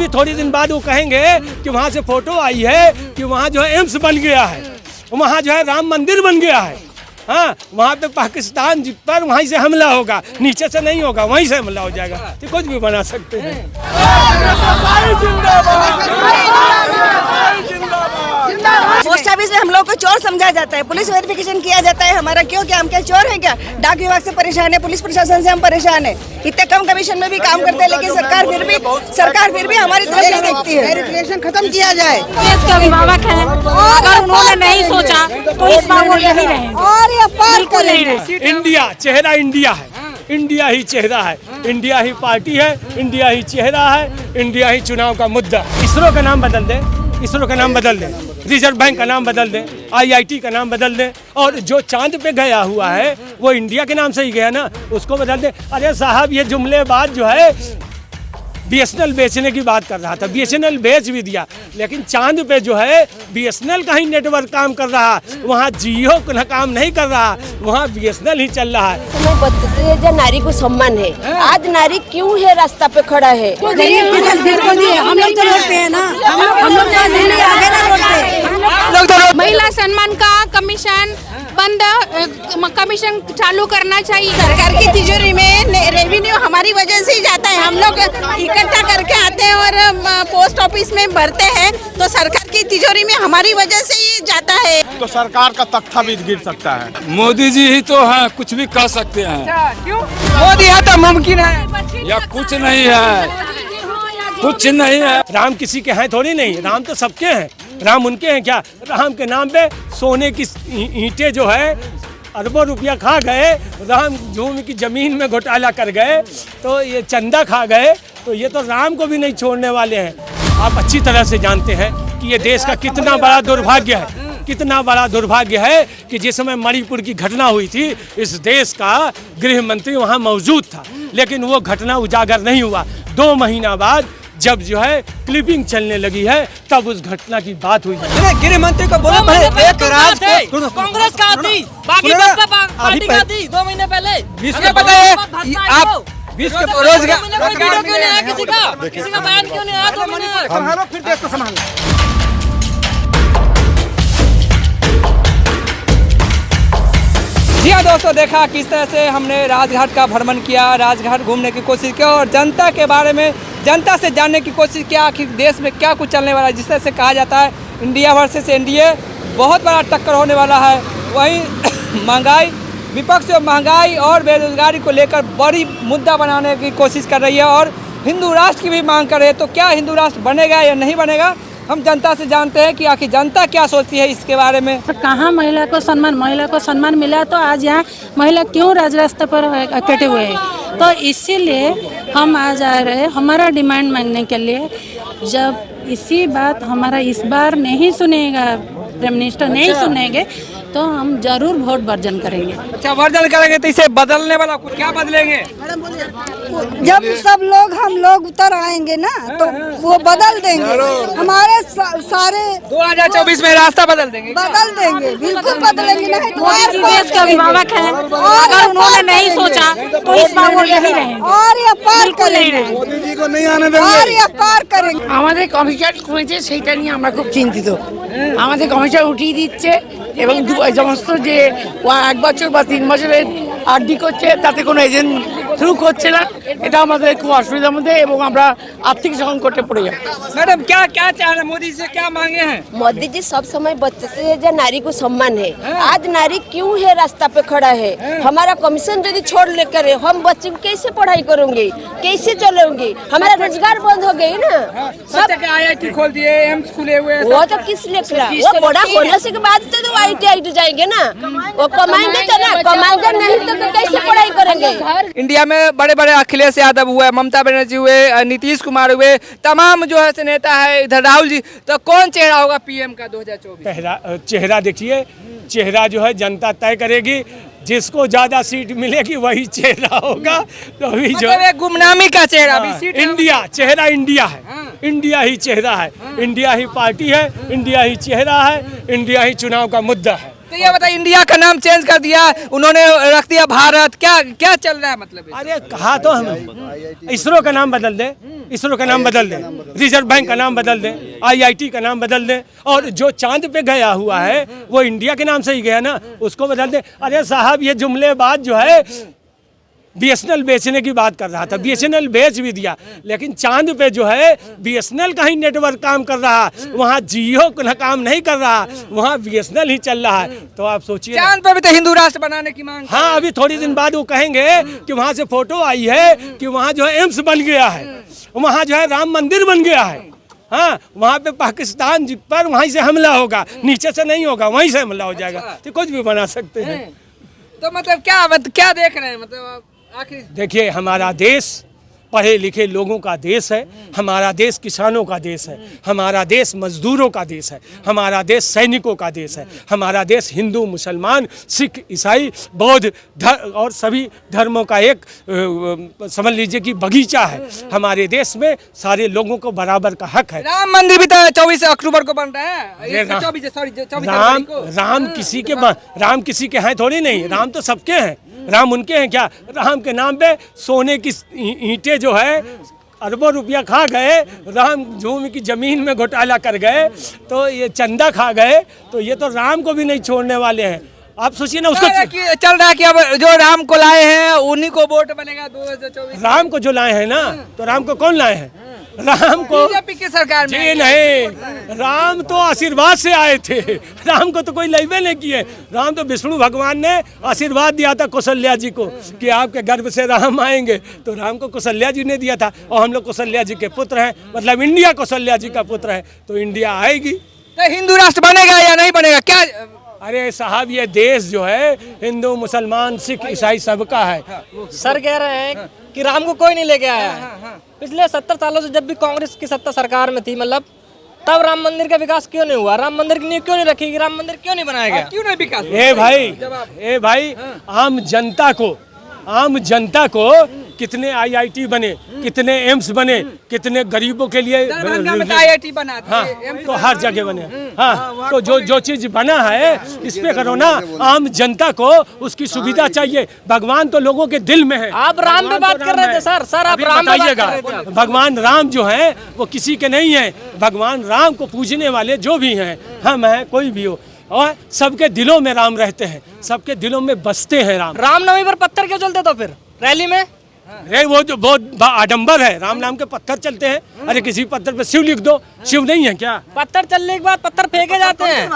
अभी थोड़ी दिन बाद वो कहेंगे कि वहाँ से फोटो आई है कि वहाँ जो है एम्स बन गया है, वहाँ जो है राम मंदिर बन गया है। हाँ, वहाँ पे पाकिस्तान पर वहीं से हमला होगा, नीचे से नहीं होगा, वहीं से हमला हो जाएगा। तो कुछ भी बना सकते हैं। पोस्ट ऑफिस में हम लोग को चोर समझा जाता है, पुलिस वेरिफिकेशन किया जाता है हमारा, क्यों क्या हम क्या चोर हैं क्या? डाक विभाग से परेशान है, पुलिस प्रशासन से हम परेशान है। इतने कम कमीशन में भी काम करते हैं, लेकिन सरकार फिर भी हमारी तरफ नहीं देखती है। वेरिफिकेशन खत्म किया जाए। देश के अभिभावक हैं, अगर उन्होंने नहीं सोचा तो इस बार वो यही रहेंगे और ये पार करेंगे। इंडिया चेहरा इंडिया है, इंडिया ही चेहरा है, इंडिया ही पार्टी है, इंडिया ही चेहरा है, इंडिया ही चुनाव का मुद्दा। इसरो का नाम बदल दे, इसरो का नाम बदल दें, रिजर्व बैंक का नाम बदल दें, IIT का नाम बदल दें, और जो चांद पे गया हुआ है वो इंडिया के नाम से ही गया ना, उसको बदल दें। अरे साहब, ये जुमलेबाज जो है BSNL बेचने की बात कर रहा था, BSNL बेच भी दिया, लेकिन चांद पे जो है BSNL का ही नेटवर्क काम कर रहा, वहाँ जियो का काम नहीं कर रहा, वहाँ BSNL ही चल रहा है। समय बदलते हैं, जो नारी को सम्मान है, आज नारी क्यों है रास्ता पे खड़ा है? हम लोग तो रोड पे है ना, हम लोग आगे ना रोड पे। महिला सम्मान का कमीशन बंद, कमीशन चालू करना चाहिए। सरकार की तिजोरी में रेवेन्यू हमारी वजह से ही जाता है, हम लोग इकट्ठा करके आते हैं और पोस्ट ऑफिस में भरते हैं, तो सरकार की तिजोरी में हमारी वजह से ही जाता है। तो सरकार का तख्ता भी गिर सकता है। मोदी जी ही तो हैं, कुछ भी कर सकते हैं। क्यों? मोदी है तो मुमकिन है या कुछ नहीं है, कुछ नहीं है। राम किसी के हैं थोड़ी नहीं, राम तो सबके हैं। राम उनके हैं क्या? राम के नाम पे सोने की ईंटें जो है अरबों रुपया खा गए, राम भूमि की जमीन में घोटाला कर गए, तो ये चंदा खा गए, तो ये तो राम को भी नहीं छोड़ने वाले हैं। आप अच्छी तरह से जानते हैं कि ये देश का कितना बड़ा दुर्भाग्य है, कितना बड़ा दुर्भाग्य है कि जिस समय मणिपुर की घटना हुई थी, इस देश का गृह मंत्री वहाँ मौजूद था, लेकिन वो घटना उजागर नहीं हुआ। 2 महीना बाद जब जो है क्लिपिंग चलने लगी है, तब उस घटना की बात हुई। गृह मंत्री को बोला एक राज कांग्रेस का थी, बाकी पार्टी का थी 2 महीने पहले। विश्व पता है आप विश्व रोजगार वीडियो क्यों नहीं आया किसी का बयान क्यों नहीं आया? 2 महीने संभालो, फिर देश को संभालो। जी हाँ दोस्तों, देखा किस तरह से हमने राजघाट का भ्रमण किया, राजघाट घूमने की कोशिश की और जनता के बारे में, जनता से जानने की कोशिश किया आखिर देश में क्या कुछ चलने वाला है। जिस तरह से कहा जाता है इंडिया वर्सेस एनडीए, बहुत बड़ा टक्कर होने वाला है। वहीं महंगाई, विपक्ष जो महंगाई और बेरोजगारी को लेकर बड़ी मुद्दा बनाने की कोशिश कर रही है और हिंदू राष्ट्र की भी मांग कर रही है। तो क्या हिंदू राष्ट्र बनेगा या नहीं बनेगा, हम जनता से जानते हैं कि आखिर जनता क्या सोचती है इसके बारे में। कहाँ महिला को सम्मान मिला, तो आज यहाँ महिला क्यों राज रास्ते पर इकट्ठे हुए हैं? तो इसीलिए हम आज आ रहे हैं हमारा डिमांड मांगने के लिए। जब इसी बात हमारा इस बार नहीं सुनेगा, प्राइम मिनिस्टर नहीं सुनेंगे, तो हम जरूर वोट वर्जन करेंगे। अच्छा, वर्जन करेंगे तो इसे बदलने वाला कुछ क्या बदलेंगे? जब सब लोग हम लोग उतर आएंगे ना, तो वो बदल देंगे, हमारे सारे 2024 में रास्ता बदल देंगे, बिल्कुल बदलेंगे। नहीं तो मोदी जी देश के अभिभावक हैं, अगर उन्होंने नहीं सोचा तो इस बार वो यही रहेंगे और ये पार करेंगे, मोदी जी को नहीं आने देंगे और ये पार करेंगे। আমাদের কমিশন কমেছে, সেইটা নিয়ে আমরা খুব চিন্তিত। আমাদের কমিশন উঠিয়ে দিচ্ছে এবং সমস্ত যে 1 বছর বা 3 বছরের আরডি করছে, তাতে কোনো এজেন্ট থ্রু করছে না। এটা আমাদের খুব অসুবিধার মধ্যে এবং আমরা আর্থিক সংকটে পড়ে যাই। मैडम क्या क्या चाह रहे हैं, मोदी से क्या मांगे हैं? मोदी जी सब समय बचते हैं, जो नारी को सम्मान है, आज नारी क्यों है रास्ता पे खड़ा है? हमारा कमीशन यदि छोड़ लेकर हम बच्चे को कैसे पढ़ाई करेंगे, कैसे चलेंगे? हमारा रोजगार बंद हो गई ना। सब जगह IIT खोल दिए, एम्स खुले हुए। वो तो किस लिए खुला? वो बड़ा होने से के बाद तो IIT जाएंगे ना, वो कमाएंगे तो ना, कमाएंगे नहीं तो कैसे पढ़ाई करेंगे? इंडिया में बड़े बड़े अखिलेश यादव हुए, ममता बनर्जी हुए, नीतीश कुमार हुए, तमाम जो है नेता है, इधर राहुल जी, तो कौन चेहरा होगा पीएम का 2024? चेहरा देखिए, चेहरा जो है जनता तय करेगी, जिसको ज्यादा सीट मिलेगी वही चेहरा होगा। तो अभी जो मतलब गुमनामी का चेहरा भी सीट इंडिया, चेहरा इंडिया है, इंडिया ही चेहरा है, इंडिया ही पार्टी है, इंडिया ही चेहरा है, इंडिया ही चुनाव का मुद्दा है। तो तो ये बताइए, इंडिया का नाम चेंज कर दिया उन्होंने, रख दिया भारत, क्या क्या चल रहा है मतलब? अरे कहा तो हम इसरो का नाम बदल दे, इसरो का नाम बदल दे, रिजर्व बैंक का नाम बदल दे, IIT का नाम बदल दे, और जो चांद पे गया हुआ है वो इंडिया के नाम से ही गया ना, उसको बदल दे। अरे साहब ये जुमलेबाज जो है BSNL बेचने की बात कर रहा था, BSNL बेच भी दिया, लेकिन चांद पे जो है BSNL का ही नेटवर्क काम कर रहा, वहाँ जियो का काम नहीं कर रहा, वहाँ BSNL ही चल रहा है। तो आप सोचिए, चांद पे भी तो हिंदू राष्ट्र बनाने की मांग। हाँ, अभी थोड़ी दिन बाद वो कहेंगे कि वहाँ से फोटो आई है कि वहाँ जो है एम्स बन गया है, वहाँ जो है राम मंदिर बन गया है। हाँ, वहाँ पे पाकिस्तान पर वहीं से हमला होगा, नीचे से नहीं होगा, वहीं से हमला हो जाएगा। तो कुछ भी बना सकते हैं। तो मतलब क्या देख रहे हैं, मतलब आखिर देखिए, हमारा देश पढ़े लिखे लोगों का देश है, हमारा देश किसानों का देश है, हमारा देश मजदूरों का देश है, हमारा देश सैनिकों का देश है, हमारा देश हिंदू मुसलमान सिख ईसाई बौद्ध और सभी धर्मों का एक समझ लीजिए कि बगीचा है। हमारे देश में सारे लोगों को बराबर का हक है। राम मंदिर भी तो 24 अक्टूबर को बन रहा है। राम किसी के हैं थोड़ी नहीं, राम तो सबके हैं। राम उनके हैं क्या? राम के नाम पे सोने की ईंटें जो है अरबों रुपया खा गए, राम भूमि की जमीन में घोटाला कर गए, तो ये चंदा खा गए, तो ये तो राम को भी नहीं छोड़ने वाले हैं। आप सोचिए ना, उसको चल रहा है कि अब जो राम को लाए हैं उन्हीं को वोट बनेगा 2024। राम को जो लाए हैं ना, तो राम को कौन लाए हैं? राम को बीजेपी की सरकार में। जी नहीं, राम तो आशीर्वाद से आए थे, राम को तो कोई लेबे नहीं किए। राम तो विष्णु भगवान ने आशीर्वाद दिया था कौशल्या जी को कि आपके गर्भ से राम आएंगे, तो राम को कौशल्या जी ने दिया था, और हम लोग कौशल्या जी के पुत्र हैं, मतलब इंडिया कौशल्या जी का पुत्र है, तो इंडिया आएगी। तो हिंदू राष्ट्र बनेगा या नहीं बनेगा क्या? अरे साहब, ये देश जो है हिंदू मुसलमान सिख ईसाई सबका है। सर कह रहे हैं कि राम को कोई नहीं लेके आया है। पिछले 70 सालों से जब भी कांग्रेस की सत्ता सरकार में थी, मतलब तब राम मंदिर का विकास क्यों नहीं हुआ? राम मंदिर की नींव क्यों नहीं रखी? राम मंदिर क्यों नहीं बनाया गया? क्यों नहीं विकास? ए भाई, आम जनता को कितने IIT बने, कितने एम्स बने, कितने गरीबों के लिए IIT बना। हाँ, तो हर जगह बने। हाँ, तो जो चीज बना है इस पे करो ना। आम जनता को उसकी सुविधा चाहिए। भगवान तो लोगों के दिल में है। आप राम पे बात कर रहे थे सर आप राम पे बात कर रहे थे। भगवान राम जो है वो किसी के नहीं है। भगवान राम को पूजने वाले जो भी हैं, हम हैं, कोई भी हो, और सबके दिलों में राम रहते हैं, सबके दिलों में बसते हैं राम। रामनवमी पर पत्थर क्यों चलते तो फिर रैली में? अरे वो जो बहुत आडंबर है, राम नाम के पत्थर चलते हैं। अरे किसी पत्थर पे शिव लिख दो, शिव नहीं है क्या? पत्थर चलने के बाद पत्थर फेंके जाते हैं।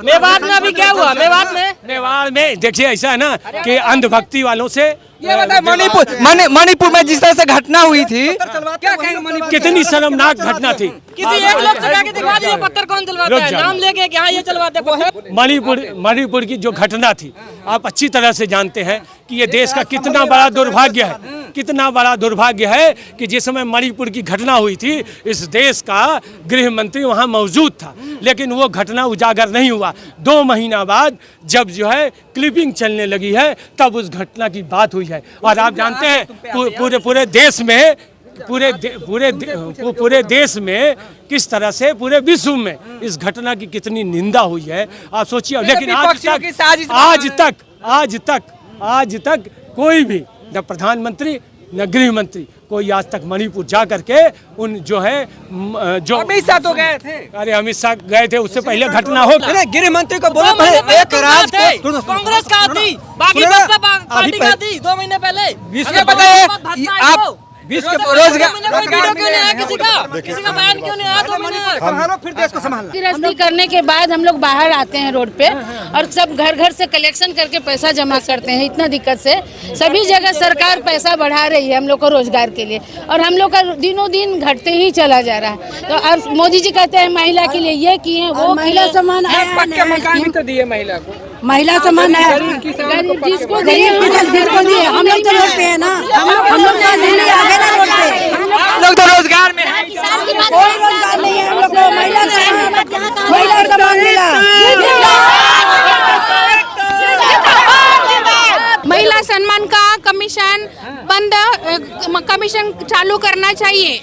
मेवाड़ में अभी क्या हुआ? मेवाड़ में देखिए ऐसा है ना कि अंधभक्ति वालों से। ये बताए मणिपुर में जिस तरह से घटना हुई थी, क्या कहेंगे मणिपुर? कितनी शर्मनाक घटना थी। किसी एक लोग से जाके दिखा दीजिए पत्थर कौन चलवाता है, नाम लेके कि हाँ ये चलवाते हैं पत्थर। मणिपुर की जो घटना थी, आप अच्छी तरह से जानते हैं कि ये देश का कितना बड़ा दुर्भाग्य है, कितना बड़ा दुर्भाग्य है कि जिस समय मणिपुर की घटना हुई थी, इस देश का गृह मंत्री वहाँ मौजूद था, लेकिन वो घटना उजागर नहीं हुआ। 2 महीना बाद जब जो है क्लिपिंग चलने लगी है, तब उस घटना की बात हुई है। और आप जानते हैं पूरे देश में, पूरे देश में किस तरह से पूरे विश्व में इस घटना की कितनी निंदा हुई है, आप सोचिए। लेकिन आज तक कोई भी, न प्रधानमंत्री न गृह मंत्री, कोई आज तक मणिपुर जा करके उन जो है जो अमित शाह तो गए थे। अरे अमित शाह गए थे, उससे पहले घटना हो। गृह मंत्री को बोला एक कांग्रेस का थी, बाकी पार्टी का थी 2 महीने पहले। बताइए आप विश्व के रोजगार क्यों नहीं आया? किसी का बयान क्यों नहीं आया? 2 महीने संभालो, फिर देश को संभालना। गिरफ्तारी करने के बाद हम लोग बाहर आते हैं रोड पे, और सब घर घर से कलेक्शन करके पैसा जमा करते हैं। इतना दिक्कत से सभी जगह सरकार पैसा बढ़ा रही है हम लोग को रोजगार के लिए, और हम लोग का दिनों दिन घटते ही चला जा रहा है। तो और मोदी जी कहते हैं महिला के लिए ये किए, वो महिला समान पक्के मकान भी तो दिए महिला को। महिला समान है, जिसको दिए हम लोग तो रोड पे है ना, हम लोग तो रोजगार में है, कोई रोजगार नहीं है हम लोग को। महिला समान मिला, महिला सम्मान का कमीशन बंद, कमीशन चालू करना चाहिए।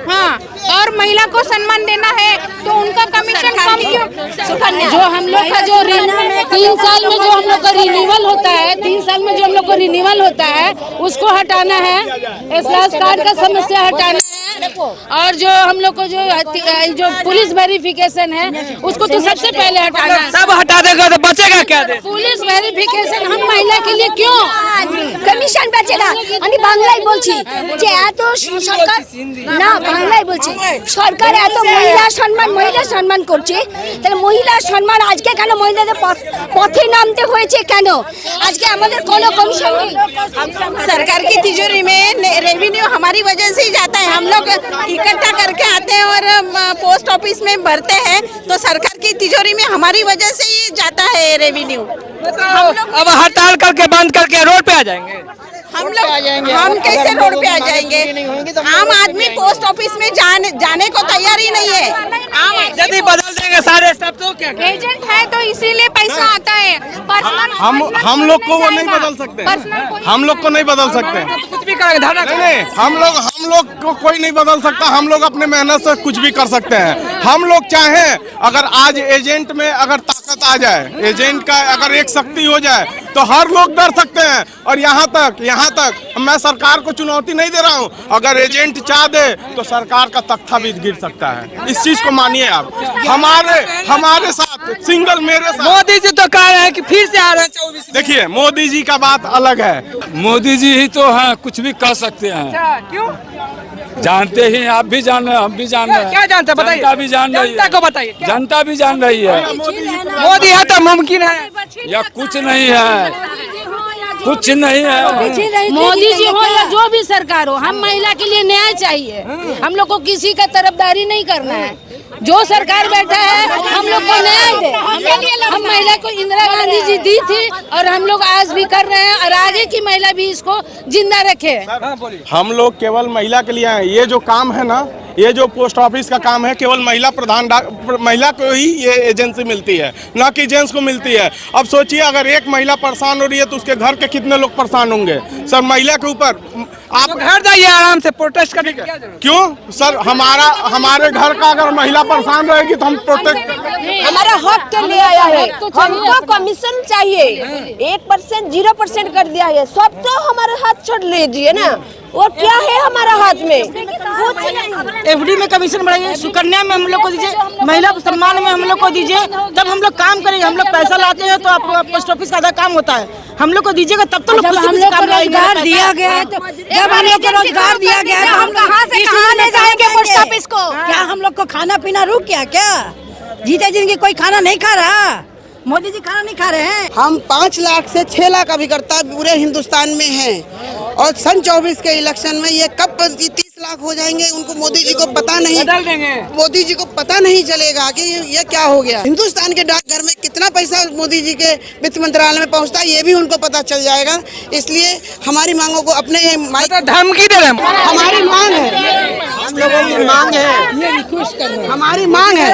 हाँ, और महिला को सम्मान देना है तो उनका कमीशन कम क्यों? जो हम लोग का जो 3 साल में जो हम लोग का रिन्यूअल होता है, 3 साल में जो हम लोग को रिन्यूअल होता है उसको हटाना है, एहसास कार्ड का समस्या हटाना है, और जो हम लोग को जो पुलिस वेरिफिकेशन है उसको तो सबसे पहले हटाना है। सब हटा देगा तो बचेगा क्या देश? पुलिस वेरिफिकेशन हम महिला के लिए क्यों? কমিশন বাঁচে না আমি বাংলায় বলছি যে এত সরকার না বাংলায় বলছি সরকার এত মহিলা সম্মান করছে তাহলে মহিলা সম্মান আজকে কেন মহিলাদের পথে নামতে হয়েছে কেন? আজকে আমাদের কোনো কমিশন নেই। सरकार की तिजोरी में रेवेन्यू हमारी वजह से ही जाता है। हम लोग इकट्ठा करके आते हैं और पोस्ट ऑफिस में भरते हैं, तो सरकार की तिजोरी में हमारी वजह से ही जाता है रेवेन्यू। अब हड़ताल करके बंद करके रोड पे आ जाएंगे। हम कैसे रोड पे आ जाएंगे? आम आदमी पोस्ट ऑफिस में जाने को तैयार ही नहीं है। यदि बदल देंगे सारे स्टाफ तो क्या करेंगे? एजेंट है तो इसीलिए पैसा आता है। हम लोग को वो नहीं बदल सकते, हम लोग को नहीं बदल सकते, कुछ भी करेंगे धरना नहीं, हम लोग को कोई नहीं बदल सकता। हम लोग अपने मेहनत से कुछ भी कर सकते हैं। हम लोग चाहें अगर आज एजेंट में अगर ताकत आ जाए, एजेंट का अगर एक शक्ति हो जाए तो हर लोग डर सकते हैं। और यहाँ तक मैं सरकार को चुनौती नहीं दे रहा हूँ, अगर एजेंट चाह दे तो सरकार का तख्ता भी गिर सकता है। इस चीज को मानिए आप। हमारे साथ सिंगल मेरे साथ मोदी जी तो कह रहे हैं कि फिर से आ रहे हैं 24। देखिए मोदी जी का बात अलग है, मोदी जी ही तो हैं, कुछ भी कर सकते हैं। क्यों जानते ही, आप भी जान रहे हैं, हम भी जान रहे हैं। क्या जानते हैं बताइए? जनता भी जान रही जनता है, को बताइए क्या? जनता भी जान रही है। मोदी है तो मुमकिन है या कुछ नहीं है, कुछ नहीं है। मोदी जी हो या जो भी सरकार हो, हम महिला के लिए न्याय चाहिए। हम लोग को किसी का तरफदारी नहीं करना है। जो सरकार बैठा है हम लोग को न्याय दे। हम महिला को इंदिरा गांधी जी दी थी और हम लोग आज भी कर रहे हैं, और आगे की महिला भी इसको जिंदा रखे। हम लोग केवल महिला के लिए हैं। ये जो काम है ना, ये जो पोस्ट ऑफिस का काम है, केवल महिला को ही ये एजेंसी मिलती है, ना कि जेंट्स को मिलती है। अब सोचिए अगर एक महिला परेशान हो रही है तो उसके घर के कितने लोग परेशान होंगे। सर महिला के ऊपर आप घर जाइए आराम से, प्रोटेस्ट करने की क्या जरूरत? क्यों सर? हमारे घर का अगर महिला परेशान रहेगी तो हम प्रोटेक्ट हमारा हक के लिए आया है। हमको कमीशन चाहिए। 1% 0% कर दिया है, सब तो हमारे हाथ छोड़ लीजिए ना। और क्या है हमारा हाथ में? एफडी में कमीशन बढ़ाइए, सुकन्या में हम लोग को दीजिए, महिला सम्मान में हम लोग को दीजिए, तब हम लोग काम करेंगे। हम लोग पैसा लाते हैं तो आप पोस्ट ऑफिस का आधा काम होता है, हम लोग को दीजिएगा तब तो लोग खुशी से काम रोजगार दिया गया है, तो जब हम लोग को रोजगार दिया गया है हम कहाँ से कहाँ ले जाएंगे पोस्ट ऑफिस को? क्या हम लोग को खाना पीना रुक गया क्या? जीते जिनकी कोई खाना नहीं खा रहा, मोदी जी खाना नहीं खा रहे हैं। हम 5 लाख से 6 लाख अभिकर्ता पूरे हिंदुस्तान में हैं, और सन 24 के इलेक्शन में ये कब 30 लाख हो जाएंगे उनको मोदी जी को पता नहीं। बदल देंगे। मोदी जी को पता नहीं चलेगा कि ये क्या हो गया। हिंदुस्तान के डाकघर में कितना पैसा मोदी जी के वित्त मंत्रालय में पहुंचता है ये भी उनको पता चल जाएगा। इसलिए हमारी मांगों को अपने धमकी दे रहे हैं। हमारी मांग है, हम लोगों की मांग है, ये रिक्वेस्ट कर रहे हैं, हमारी मांग है,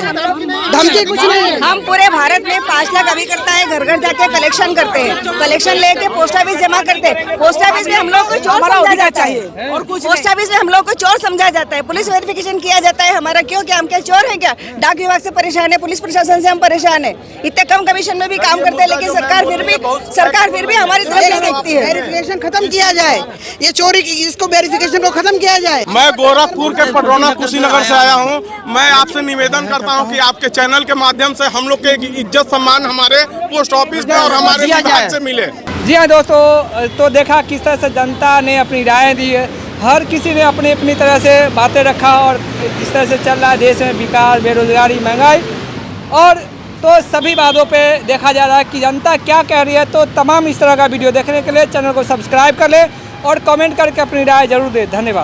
धमकी कुछ नहीं है। हम पूरे भारत में 5 लाख अभिकर्ता है, घर घर जाके कलेक्शन करते हैं, कलेक्शन लेके पोस्ट ऑफिस जमा करते हैं। पोस्ट ऑफिस में हम लोग को चोर समझा जाता है, और पोस्ट ऑफिस में हम लोग को चोर समझा जाता है। पुलिस वेरिफिकेशन किया जाता है हमारा, क्यों क्या हम क्या चोर है क्या? डाक विभाग से परेशान है, पुलिस प्रशासन से हम परेशान है। इतने कम कमीशन में भी काम करते हैं, लेकिन सरकार फिर भी हमारी तरफ नहीं देखती है। वेरिफिकेशन खत्म किया जाए, ये चोरी की इसको वेरिफिकेशन को खत्म किया जाए। मैं गोरखपुर के पटरौना कुशीनगर से आया हूँ। मैं आपसे निवेदन करता हूँ कि आपके चैनल के माध्यम से हम लोग के इज्जत सम्मान हमारे पोस्ट ऑफिस में और हमारे विभाग से मिले। जी हाँ दोस्तों, तो देखा किस तरह से जनता ने अपनी राय दी है। हर किसी ने अपनी अपनी तरह से बातें रखा, और जिस तरह से चल रहा है देश में विकास, बेरोजगारी, महंगाई, और तो सभी बातों पे देखा जा रहा है कि जनता क्या कह रही है। तो तमाम इस तरह का वीडियो देखने के लिए चैनल को सब्सक्राइब कर ले और कमेंट करके अपनी राय जरूर दे। धन्यवाद।